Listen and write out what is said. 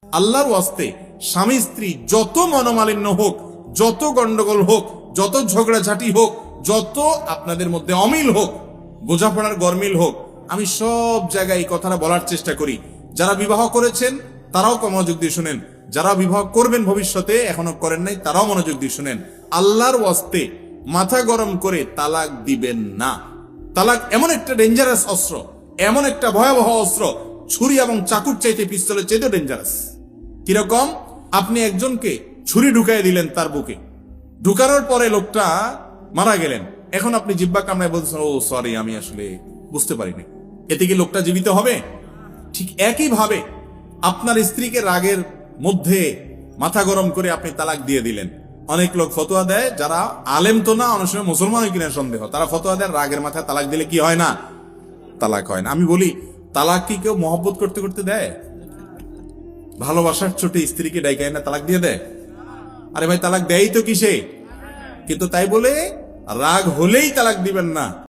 আল্লাহর ওয়াস্তে স্বামী স্ত্রী যত মনোমালিন্য হোক, যত গন্ডগোল হোক, যত ঝগড়াঝাটি হোক, যত আপনাদের মধ্যে অমিল হোক, বোঝাপড়ার গরমিল হোক, আমি সব জায়গায় এই কথাটা বলার চেষ্টা করি। যারা বিবাহ করেছেন তারাও মনোযোগ দিয়ে শুনেন, যারা বিবাহ করবেন ভবিষ্যতে এখনো করেন নাই তারাও মনোযোগ দিয়ে শুনেন। আল্লাহর ওয়াস্তে মাথা গরম করে তালাক দিবেন না। তালাক এমন একটা ডেঞ্জারাস অস্ত্র, এমন একটা ভয়াবহ অস্ত্র, ছুরি এবং চাকুর চাইতে পিস্তলের চাইতে ডেঞ্জারাস। কিরকম? আপনি একজনকে ছুরি ঢুকাই দিলেন তার বুকে, ঢুকানোর পরে লোকটা মারা গেলেন। এখন আপনি জিব্বা কামড়ায় বলছেন, ও সরি, আমি আসলে বুঝতে পারিনি। এতে কি লোকটা জীবিত হবে? ঠিক একই ভাবে আপনার স্ত্রীকে রাগের মধ্যে মাথা গরম করে আপনি তালাক দিয়ে দিলেন। অনেক লোক ফতোয়া দেয়, যারা আলেম তো না, অনেক সময় মুসলমান কিনা সন্দেহ, তারা ফতোয়া দেয় রাগের মাথায় তালাক দিলে কি হয় না? তালাক হয় না। আমি বলি, তালাক কি কেউ মহব্বত করতে করতে দেয়? ভালোবাসার ছোটে স্ত্রীকে ডাইকায় না তালাক দিয়ে দেয়? আরে ভাই, তালাক দেয়ই তো কিসে? কিন্তু তাই বলে রাগ হলেই তালাক দিবেন না।